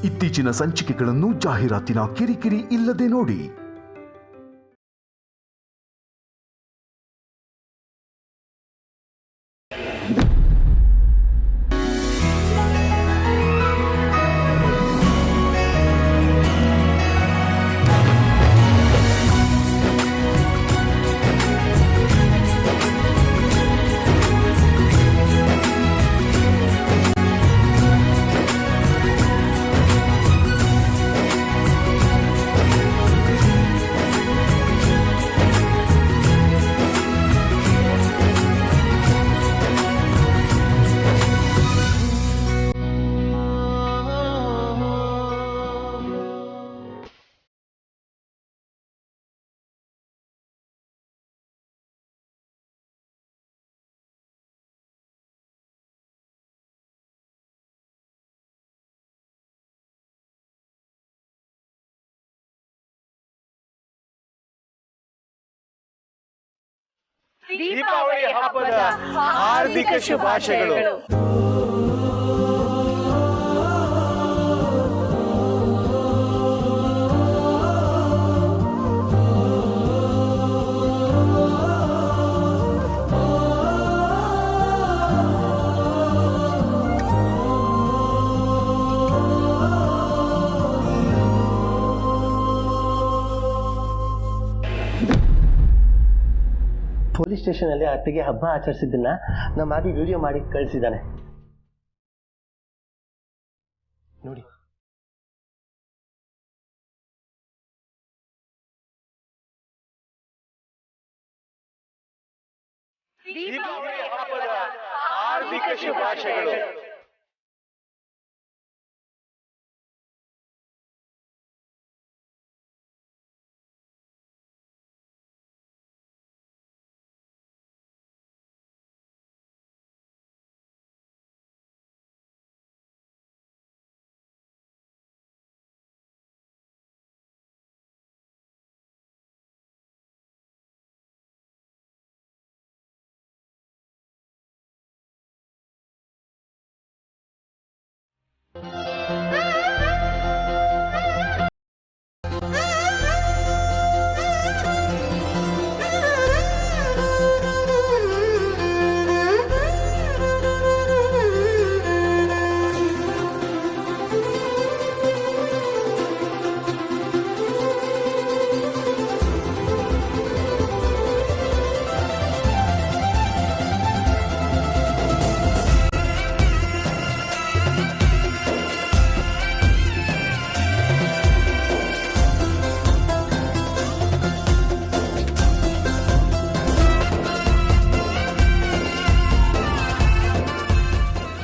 ಇತ್ತೀಚಿನ ಸಂಚಿಕೆಗಳನ್ನು ಜಾಹೀರಾತಿನ ಕಿರಿಕಿರಿ ಇಲ್ಲದೆ ನೋಡಿ. ದೀಪಾವಳಿ ಹಬ್ಬದ ಹಾರ್ದಿಕ ಶುಭಾಶಯಗಳು. ಪೊಲೀಸ್ ಸ್ಟೇಷನ್ ಅಲ್ಲಿ ಅತ್ತಿಗೆ ಹಬ್ಬ ಆಚರಿಸಿದ್ದನ್ನ ನಮ್ಮ ಆದಿ ವಿಡಿಯೋ ಮಾಡಿ ಕಳಿಸಿದ್ದಾನೆ ನೋಡಿ. ದೀಪಾವಳಿ ಹಬ್ಬದ ಹಾರ್ದಿಕ ಶುಭಾಶಯಗಳು.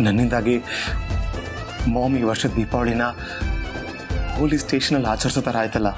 ನನ್ನಿಂದಾಗಿ ಮಾಮ್ ಈ ವರ್ಷದ ದೀಪಾವಳಿನ ಪೊಲೀಸ್ ಸ್ಟೇಷನಲ್ಲಿ ಆಚರಿಸೋ ಥರ ಆಯ್ತಲ್ಲ.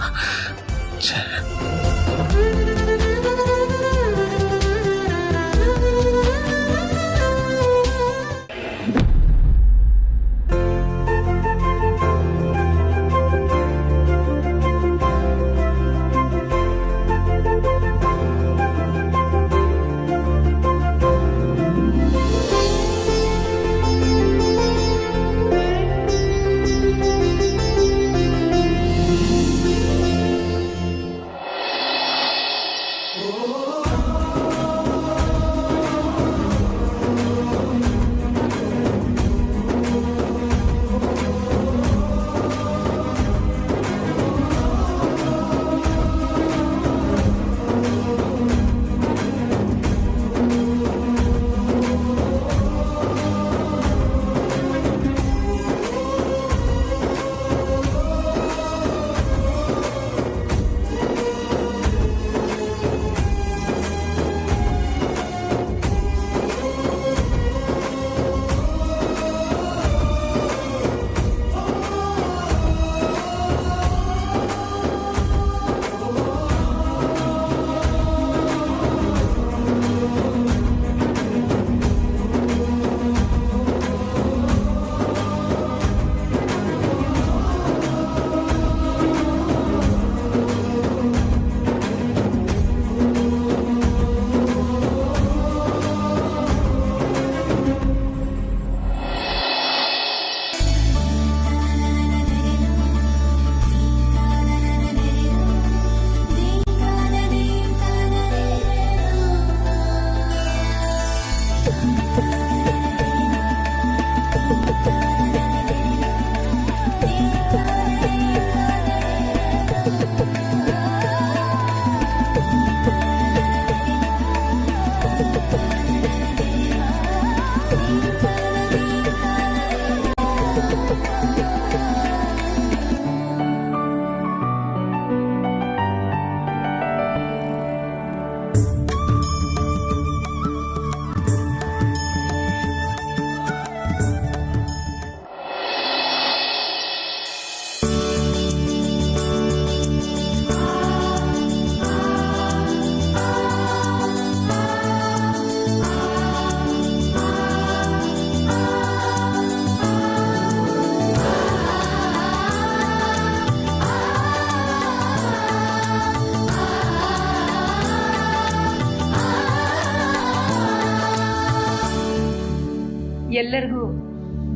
ಎಲ್ಲರಿಗೂ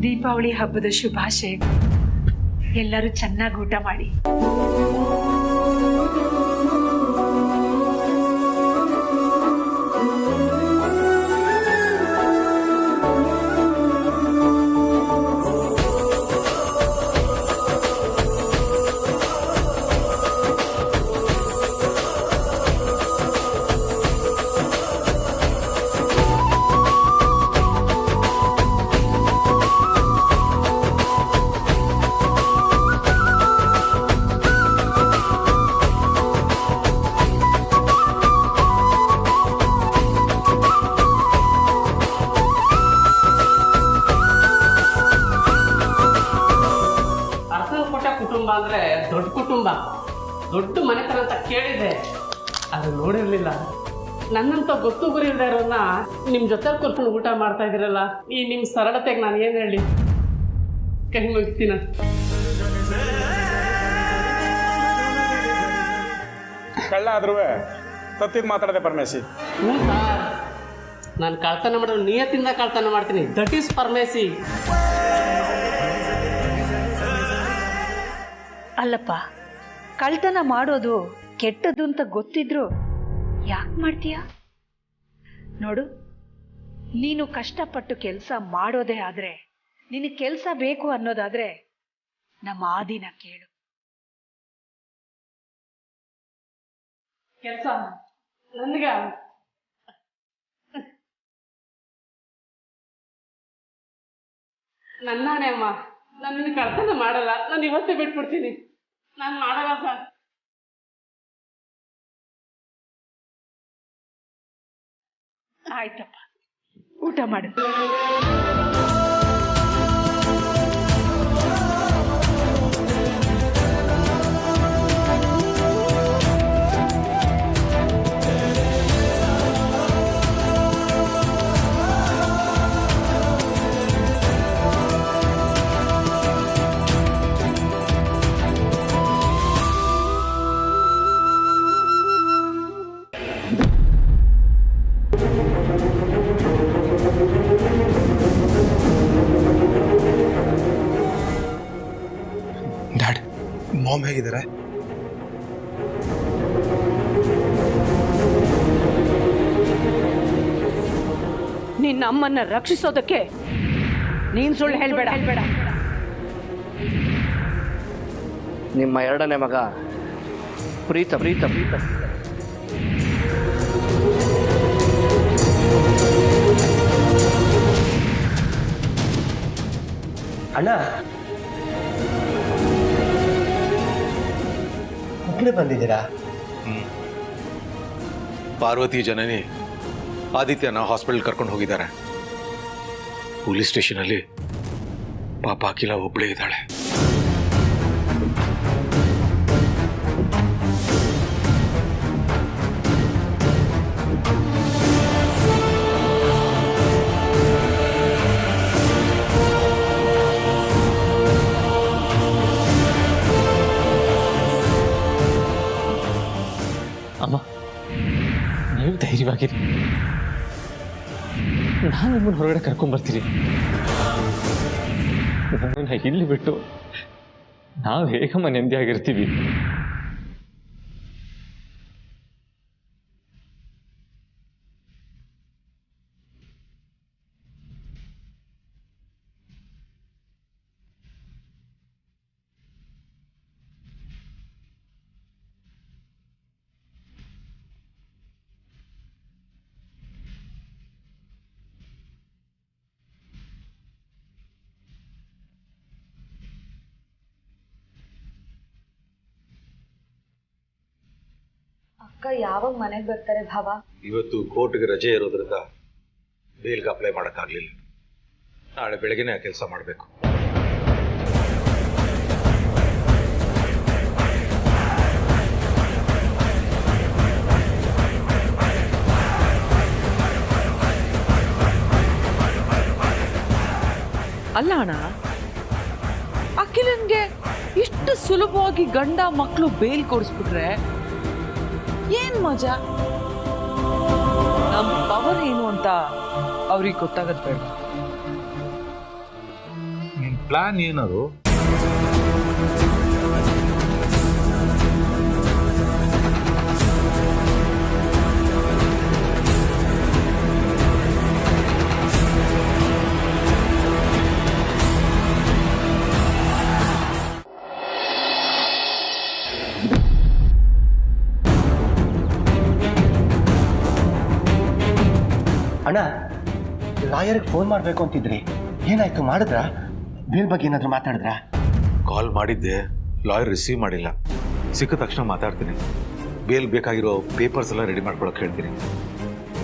ದೀಪಾವಳಿ ಹಬ್ಬದ ಶುಭಾಶಯಗಳು. ಎಲ್ಲರೂ ಚೆನ್ನಾಗಿ ಊಟ ಮಾಡಿ. ಕುಟುಂಬ ಅಂದ್ರೆ ದೊಡ್ಡ ಕುಟುಂಬ, ದೊಡ್ಡ ಮನೆತನ ಅಂತ ಕೇಳಿದೆ, ಅದು ನೋಡಿರ್ಲಿಲ್ಲ. ನನ್ನಂತ ಗೊತ್ತು ಗುರಿ ಇಲ್ಲದೆ ಇರೋನ್ನ ನಿಮ್ಮ ಜೊತೆ ಕೂರ್ಕೊಂಡು ಊಟ ಮಾಡ್ತಾ ಇದ್ದೀರಲ್ಲ, ಈ ನಿಮ್ಮ ಸರಳತೆಗೆ ನಾನು ಏನು ಹೇಳಿ, ಕೈ ಮುಗಿಸ್ತೀನ. ಕಳ್ಳ ಆದ್ರೂ ಸತ್ತಿದ್ ಮಾತಾಡದೆ ಪರಮೇಶಿ. ಹ್ಞೂ ಸರ್, ನಾನು ಕಳ್ತನ ಮಾಡೋದು ನಿಯತ್ತಿಂದ ಕಳ್ತನ ಮಾಡ್ತೀನಿ. That is Parameshi. ಅಲ್ಲಪ್ಪ, ಕಳ್ತನ ಮಾಡೋದು ಕೆಟ್ಟದ್ದು ಅಂತ ಗೊತ್ತಿದ್ರು ಯಾಕೆ ಮಾಡ್ತೀಯ? ನೋಡು, ನೀನು ಕಷ್ಟಪಟ್ಟು ಕೆಲಸ ಮಾಡೋದೇ ಆದ್ರೆ, ನಿನಗೆ ಕೆಲಸ ಬೇಕು ಅನ್ನೋದಾದ್ರೆ ನಮ್ಮ ಆದಿನ ಕೇಳು. ಕೆಲಸ ನನಗ ನನ್ನಾಣೆ ಅಮ್ಮ, ನಾನು ನಿನ್ನ ಕಳ್ತನ ಮಾಡಲ್ಲ. ನಾನು ಇವತ್ತೇ ಬಿಟ್ಬಿಡ್ತೀನಿ. ನಾನು ಮಾಡಲ್ಲ ಸರ್. ಆಯ್ತಪ್ಪ, ಊಟ ಮಾಡು. ಡ್ಯಾಡ್, ಮಾಮ್ ಹೇಗಿದ್ದಾರೆ? ನಿನ್ನ ಅಮ್ಮನ್ನ ರಕ್ಷಿಸೋದಕ್ಕೆ ನೀನ್ ಸುಳ್ಳು ಹೇಳ್ಬೇಡ. ನಿಮ್ಮ ಎರಡನೇ ಮಗ ಪ್ರೀತ ಪ್ರೀತ ಪ್ರೀತ ಅಣ್ಣ, ಮಕ್ಕಳು ಬಂದಿದ್ದೀರಾ? ಪಾರ್ವತಿ ಜನನಿ ಆದಿತ್ಯನ ಹಾಸ್ಪಿಟಲ್ ಕರ್ಕೊಂಡು ಹೋಗಿದ್ದಾರೆ. ಪೊಲೀಸ್ ಸ್ಟೇಷನಲ್ಲಿ ಪಾಪ ಅಖಿಲ ಒಬ್ಬಳೇ ಇದ್ದಾಳೆ. ಅಮ್ಮ, ನೀವು ಧೈರ್ಯವಾಗಿರಿ. ನಾನು ನಿಮ್ಮನ್ನು ಹೊರಗಡೆ ಕರ್ಕೊಂಡ್ಬರ್ತೀರಿ. ನಮ್ಮನ್ನ ಇಲ್ಲಿ ಬಿಟ್ಟು ನಾವು ಹೇಗಮ್ಮ ನೆಮ್ಮದಿಯಾಗಿರ್ತೀವಿ? ಅಕ್ಕ ಯಾವಾಗ ಮನೆಗೆ ಬರ್ತಾರೆ ಭಾವ? ಇವತ್ತು ಕೋರ್ಟ್ಗೆ ರಜೆ ಇರೋದ್ರಿಂದ ಬೇಲ್ಗೆ ಅಪ್ಲೈ ಮಾಡೋಕ್ಕಾಗಲಿಲ್ಲ. ನಾಳೆ ಬೆಳಗ್ಗೆನೇ ಆ ಕೆಲಸ ಮಾಡಬೇಕು. ಅಲ್ಲ ಅಣ್ಣ, ಅಖಿಲನ್ಗೆ ಇಷ್ಟು ಸುಲಭವಾಗಿ ಗಂಡ ಮಕ್ಕಳು ಬೇಲ್ ಕೊಡಿಸ್ಬಿಟ್ರೆ ಏನ್ ಮಜಾ? ನಮ್ಮ ಪವರ್ ಏನು ಅಂತ ಅವ್ರಿಗೆ ಗೊತ್ತಾಗದ್ ಬೇಡ. ಪ್ಲಾನ್ ಏನದು? ಅಣ್ಣ, ಲಾಯರ್ಗೆ ಫೋನ್ ಮಾಡಬೇಕು ಅಂತಿದ್ರಿ, ಏನಾಯ್ತು? ಮಾಡಿದ್ರಾ? ಬೇಲ್ ಬಗ್ಗೆ ಏನಾದರೂ ಮಾತಾಡಿದ್ರಾ? ಕಾಲ್ ಮಾಡಿದ್ದೆ, ಲಾಯರ್ ರಿಸೀವ್ ಮಾಡಿಲ್ಲ. ಸಿಕ್ಕ ತಕ್ಷಣ ಮಾತಾಡ್ತೀನಿ. ಬೇಲ್ ಬೇಕಾಗಿರೋ ಪೇಪರ್ಸ್ ಎಲ್ಲ ರೆಡಿ ಮಾಡ್ಕೊಳಕ್ಕೆ ಹೇಳ್ತೀನಿ.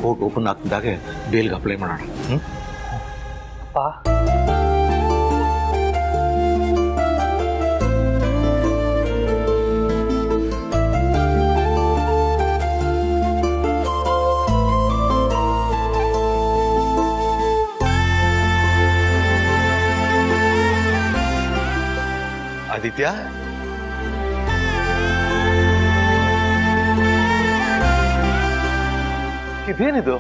ಕೋರ್ಟ್ ಓಪನ್ ಆಗ್ತಿದ್ದಾಗೆ ಬೇಲ್ಗೆ ಅಪ್ಲೈ ಮಾಡೋಣ. ಆದಿತ್ಯ, ಇದೇನಿದು?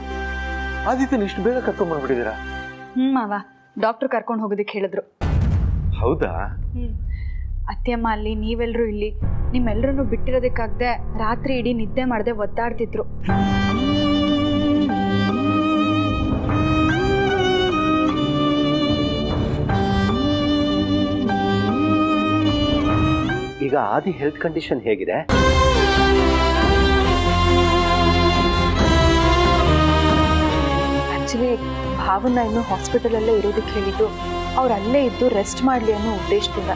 ಆದಿತ್ಯನ ಇಷ್ಟು ಬೇಗ ಕರ್ಕೊಂಡ್ ಬಂದ್ಬಿಟ್ಟಿದ್ದೀರಾ? ಮಾವ, ಡಾಕ್ಟರ್ ಕರ್ಕೊಂಡು ಹೋಗೋದಕ್ಕೆ ಹೇಳಿದ್ರು. ಹೌದಾ? ಅತ್ತೆಯಮ್ಮ ಅಲ್ಲಿ, ನೀವೆಲ್ಲರೂ ಇಲ್ಲಿ. ನಿಮ್ಮೆಲ್ಲರನ್ನು ಬಿಟ್ಟಿರೋದಕ್ಕಾಗದೆ ರಾತ್ರಿ ಇಡೀ ನಿದ್ದೆ ಮಾಡದೆ ಒದ್ದಾಡ್ತಿದ್ರು. ಈಗ ಆದಿ ಹೆಲ್ತ್ ಕಂಡೀಷನ್ ಹೇಗಿದೆ? ಆಕ್ಚುಲಿ ಭಾವನ ಇನ್ನೂ ಹಾಸ್ಪಿಟಲಲ್ಲೇ ಇರೋದಕ್ಕೆ ಹೇಳಿದ್ದು, ಅವ್ರು ಅಲ್ಲೇ ಇದ್ದು ರೆಸ್ಟ್ ಮಾಡಲಿ ಅನ್ನೋ ಉದ್ದೇಶದಿಂದ.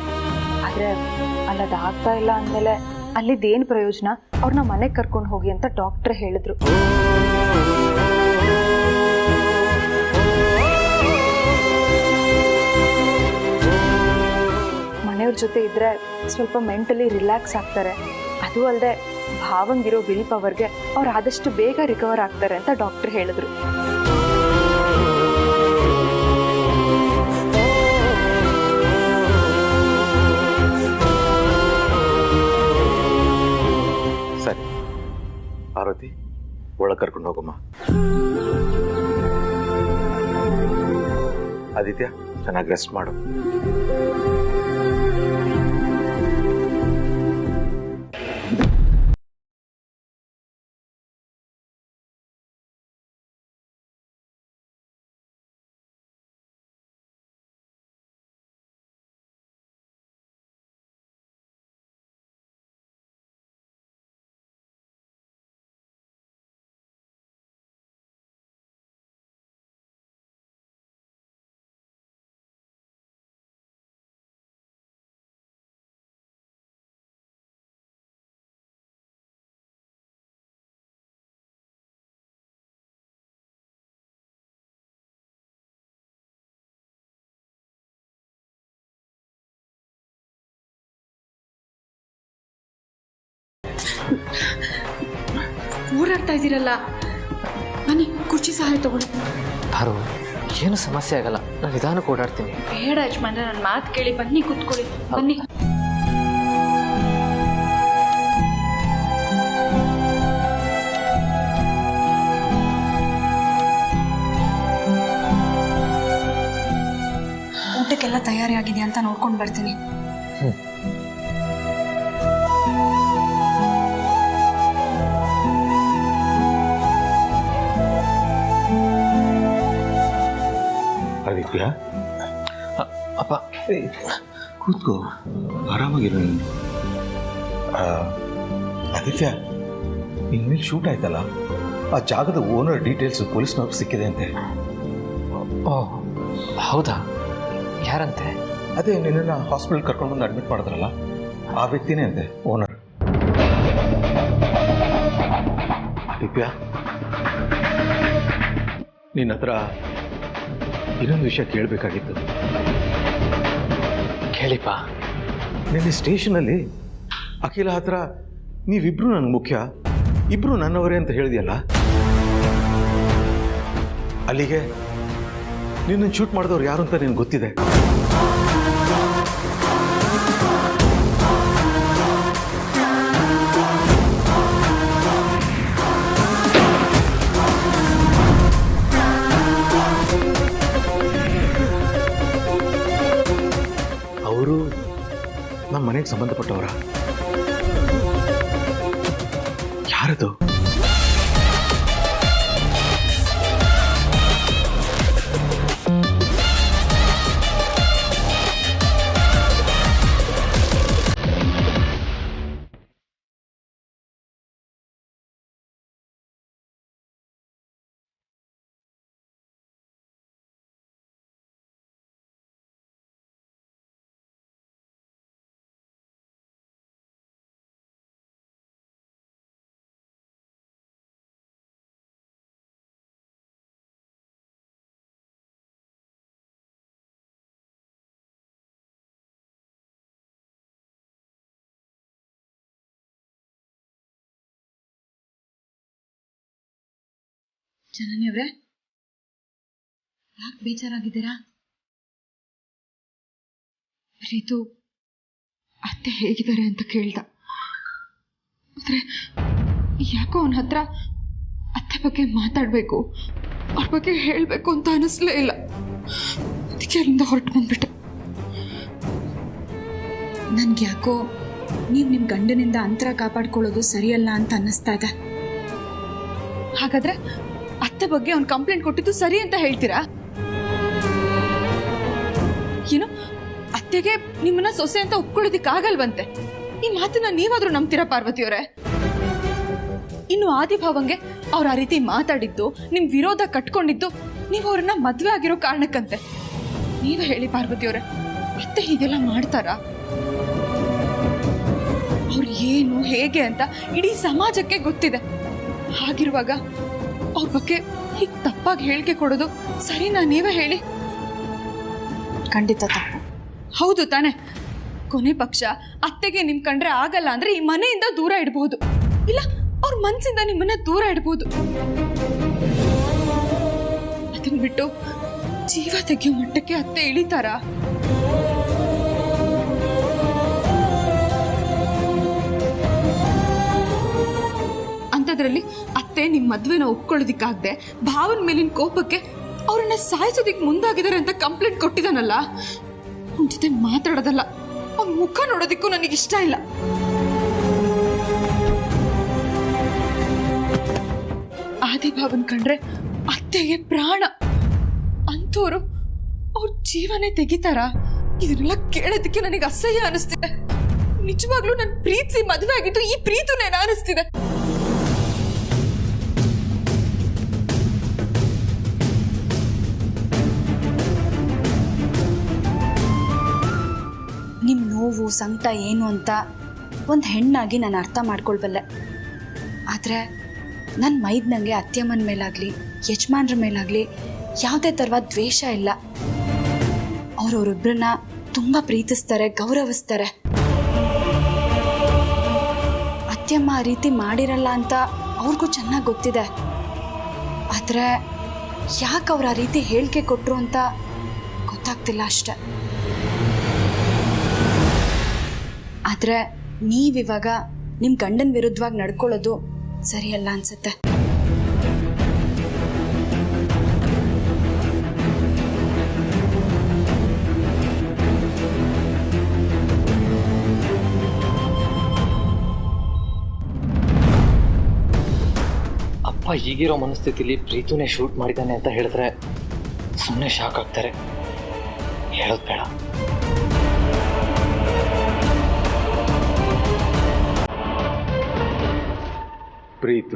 ಆದರೆ ಅಲ್ಲದಾಗ್ತಾ ಇಲ್ಲ ಅಂದಮೇಲೆ ಅಲ್ಲಿದ್ದೇನು ಪ್ರಯೋಜನ? ಅವ್ರನ್ನ ಮನೆಗೆ ಕರ್ಕೊಂಡು ಹೋಗಿ ಅಂತ ಡಾಕ್ಟ್ರ್ ಹೇಳಿದ್ರು. ಮನೆಯವ್ರ ಜೊತೆ ಇದ್ರೆ ಸ್ವಲ್ಪ ಮೆಂಟಲಿ ರಿಲ್ಯಾಕ್ಸ್ ಆಗ್ತಾರೆ. ಅದು ಅಲ್ಲದೆ ಭಾವಂಗಿರೋ ವಿಲ್ ಪವರ್ಗೆ ಅವ್ರು ಆದಷ್ಟು ಬೇಗ ರಿಕವರ್ ಆಗ್ತಾರೆ ಅಂತ ಡಾಕ್ಟರ್ ಹೇಳಿದ್ರು. ಸರಿ ಪಾರ್ವತಿ, ಒಳಗೆ ಕರ್ಕೊಂಡು ಹೋಗಮ್ಮ. ಆದಿತ್ಯ, ಚೆನ್ನಾಗಿ ರೆಸ್ಟ್ ಮಾಡು. ಓಡಾಡ್ತಾ ಇದ್ದೀರಲ್ಲ, ಬನ್ನಿ ಕುರ್ಚಿ ಸಹಾಯ ತಗೊಳ್ಳಿ. ಬಾರು, ಏನು ಸಮಸ್ಯೆ ಆಗಲ್ಲ, ನಾನು ನಿಧಾನಕ್ಕೆ ಓಡಾಡ್ತೀನಿ. ಬೇಡ ಯಜಮಾನ್ರೆ, ನನ್ನ ಮಾತು ಕೇಳಿ, ಬನ್ನಿ ಕೂತ್ಕೊಳ್ಳಿ. ಬನ್ನಿ. ಊಟಕ್ಕೆಲ್ಲ ತಯಾರಿ ಆಗಿದೆಯಾ ಅಂತ ನೋಡ್ಕೊಂಡು ಬರ್ತೀನಿ. ಆದಿತ್ಯ, ಅಪ್ಪ ಕೂತ್ಕೋ, ಆರಾಮಾಗಿರು. ಆದಿತ್ಯ, ಇನ್ಮೇಲೆ ಶೂಟ್ ಆಯ್ತಲ್ಲ, ಆ ಜಾಗದ ಓನರ್ ಡೀಟೇಲ್ಸ್ ಪೊಲೀಸ್ನವ್ರಿಗೆ ಸಿಕ್ಕಿದೆ ಅಂತೆ. ಓ ಹೌದಾ? ಯಾರಂತೆ? ಅದೇ ನಿನ್ನನ್ನು ಹಾಸ್ಪಿಟಲ್ ಕರ್ಕೊಂಡು ಬಂದು ಅಡ್ಮಿಟ್ ಮಾಡಿದ್ರಲ್ಲ, ಆ ವ್ಯಕ್ತಿನೇ ಅಂತೆ ಓನರ್. ಆದಿತ್ಯ, ನಿನ್ನ ಹತ್ರ ಇನ್ನೊಂದು ವಿಷಯ ಕೇಳಬೇಕಾಗಿತ್ತು. ಕೇಳಿಪ್ಪ. ನಿನ್ನೆ ಸ್ಟೇಷನಲ್ಲಿ ಅಖಿಲ ಹತ್ರ ನೀವಿಬ್ರು ನನಗೆ ಮುಖ್ಯ, ಇಬ್ರು ನನ್ನವರೇ ಅಂತ ಹೇಳಿದೆಯಲ್ಲ, ಅಲ್ಲಿಗೆ ನಿನ್ನನ್ನು ಶೂಟ್ ಮಾಡಿದವ್ರು ಯಾರು ಅಂತ ನಿನಗೆ ಗೊತ್ತಿದೆ. ನಮ್ಮ ಮನೆಗೆ ಸಂಬಂಧಪಟ್ಟವರ? ಯಾರದು? ಜನನಿ ಅವ್ರೆ, ಯಾಕೆ ಬೇಜಾರಾಗಿದ್ದೀರಾ? ರೀತು ಅತ್ತೆ ಹೇಗಿದ್ದಾರೆ ಅಂತ ಕೇಳ್ದ. ಆದ್ರೆ ಯಾಕೋ ಅವನ ಹತ್ರ ಅತ್ತೆ ಬಗ್ಗೆ ಮಾತಾಡಬೇಕು, ಅವ್ರ ಬಗ್ಗೆ ಹೇಳಬೇಕು ಅಂತ ಅನಿಸ್ಲೇ ಇಲ್ಲ. ಅದಕ್ಕೆ ಅಲ್ಲಿಂದ ಹೊರಟು ಬಂದ್ಬಿಟ್ಟೆ. ನನ್ಗೆ ಯಾಕೋ ನೀವು ನಿಮ್ಮ ಗಂಡನಿಂದ ಅಂತರ ಕಾಪಾಡ್ಕೊಳ್ಳೋದು ಸರಿಯಲ್ಲ ಅಂತ ಅನ್ನಿಸ್ತಾ ಇದೆ. ಹಾಗಾದ್ರೆ ಅತ್ತೆ ಬಗ್ಗೆ ಅವ್ನು ಕಂಪ್ಲೇಂಟ್ ಕೊಟ್ಟಿದ್ದು ಸರಿ ಅಂತ ಹೇಳ್ತೀರಾ? ಏನು, ಅತ್ತೆಗೆ ನಿಮ್ಮನ್ನ ಸೊಸೆ ಅಂತ ಒಪ್ಕೊಳ್ಳೋದಿಕ್ಕಾಗಲ್ವಂತೆ? ಈ ಮಾತನ್ನ ನೀವಾದ್ರೂ ನಂಬ್ತೀರಾ ಪಾರ್ವತಿಯವರೇ? ಇನ್ನು ಆದಿಭಾವಂಗೆ ಅವ್ರು ಆ ರೀತಿ ಮಾತಾಡಿದ್ದು, ನಿಮ್ ವಿರೋಧ ಕಟ್ಕೊಂಡಿದ್ದು ನೀವು ಅವ್ರನ್ನ ಮದ್ವೆ ಆಗಿರೋ ಕಾರಣಕ್ಕಂತೆ. ನೀವೇ ಹೇಳಿ ಪಾರ್ವತಿಯವರೇ, ಅತ್ತೆ ಹೀಗೆಲ್ಲ ಮಾಡ್ತಾರಾ? ಅವ್ರು ಏನು ಹೇಗೆ ಅಂತ ಇಡೀ ಸಮಾಜಕ್ಕೆ ಗೊತ್ತಿದೆ. ಹಾಗಿರುವಾಗ ಅವ್ರ ಬಗ್ಗೆ ಹೀಗೆ ತಪ್ಪಾಗಿ ಹೇಳಿಕೆ ಕೊಡೋದು ಸರಿನಾ? ನೀವೇ ಹೇಳಿ. ಖಂಡಿತ ತಪ್ಪು. ಹೌದು ತಾನೆ? ಕೊನೆ ಪಕ್ಷ ಅತ್ತೆಗೆ ನಿಮ್ ಕಂಡ್ರೆ ಆಗಲ್ಲ ಅಂದ್ರೆ ಈ ಮನೆಯಿಂದ ದೂರ ಇಡಬಹುದು, ಇಲ್ಲ ಅವ್ರ ಮನ್ಸಿಂದ ನಿಮ್ಮನ್ನ ದೂರ ಇಡಬಹುದು. ಅದನ್ನ ಬಿಟ್ಟು ಜೀವ ತೆಗೆಯೋ ಮಟ್ಟಕ್ಕೆ ಅತ್ತೆ ಇಳಿತಾರಾ? ಅಂಥದ್ರಲ್ಲಿ ಅತ್ತೆ ನಿಮ್ ಮದ್ವೆನ ಒಪ್ಕೊಳ್ಳೋದಿಕ್ಕಾಗದೆ ಭಾವನ ಮೇಲಿನ ಕೋಪಕ್ಕೆ ಅವ್ರನ್ನ ಸಾಯಿಸೋದಿಕ್ ಮುಂದಾಗಿದ್ದಾರೆ ಅಂತ ಕಂಪ್ಲೇಂಟ್ ಕೊಟ್ಟಿದ್ದಾನಲ್ಲ, ಅವನ ಜೊತೆ ಮಾತಾಡೋದಲ್ಲ, ಅವ್ನ ಮುಖ ನೋಡೋದಿಕ್ಕೂ ನನಗಿಷ್ಟ ಇಲ್ಲ. ಆದಿಭಾವನ್ ಕಂಡ್ರೆ ಅತ್ತೆಗೆ ಪ್ರಾಣ ಅಂಥವ್ರು ಅವ್ರ ಜೀವನೇ ತೆಗಿತಾರ? ಇದನ್ನೆಲ್ಲ ಕೇಳೋದಕ್ಕೆ ನನಗೆ ಅಸಹ್ಯ ಅನಿಸ್ತಿದೆ. ನಿಜವಾಗ್ಲೂ ನನ್ ಪ್ರೀತಿಸಿ ಮದುವೆ ಆಗಿದ್ದು ಈ ಪ್ರೀತಿನೇನ ಅನಿಸ್ತಿದೆ. ನಿಮ್ಮ ನೋವು ಸಂಕಟ ಏನು ಅಂತ ಒಂದು ಹೆಣ್ಣಾಗಿ ನಾನು ಅರ್ಥ ಮಾಡ್ಕೊಳ್ಬಲ್ಲೆ. ಆದರೆ ನನ್ನ ಮೈದ್ನಂಗೆ ಅತ್ತೆಮ್ಮನ ಮೇಲಾಗಲಿ ಯಜಮಾನ್ರ ಮೇಲಾಗಲಿ ಯಾವುದೇ ಥರವಾದ ದ್ವೇಷ ಇಲ್ಲ. ಅವರವರಿಬ್ಬರನ್ನ ತುಂಬ ಪ್ರೀತಿಸ್ತಾರೆ, ಗೌರವಿಸ್ತಾರೆ. ಅತ್ತೆಮ್ಮ ಆ ರೀತಿ ಮಾಡಿರಲ್ಲ ಅಂತ ಅವ್ರಿಗೂ ಚೆನ್ನಾಗಿ ಗೊತ್ತಿದೆ. ಆದರೆ ಯಾಕೆ ಅವ್ರು ಆ ರೀತಿ ಹೇಳಿಕೆ ಕೊಟ್ಟರು ಅಂತ ಗೊತ್ತಾಗ್ತಿಲ್ಲ ಅಷ್ಟೆ. ಆದರೆ ನೀವಿವಾಗ ನಿಮ್ಮ ಗಂಡನ ವಿರುದ್ಧವಾಗಿ ನಡ್ಕೊಳ್ಳೋದು ಸರಿಯಲ್ಲ ಅನ್ಸುತ್ತೆ. ಅಪ್ಪ ಈಗಿರೋ ಮನಸ್ಥಿತಿಲಿ ಪ್ರೀತುನೇ ಶೂಟ್ ಮಾಡಿದ್ದಾನೆ ಅಂತ ಹೇಳಿದ್ರೆ ಸುಮ್ಮನೆ ಶಾಕ್ ಆಗ್ತಾರೆ. ಹೇಳೋದು ಬೇಡ. ಪ್ರೀತ್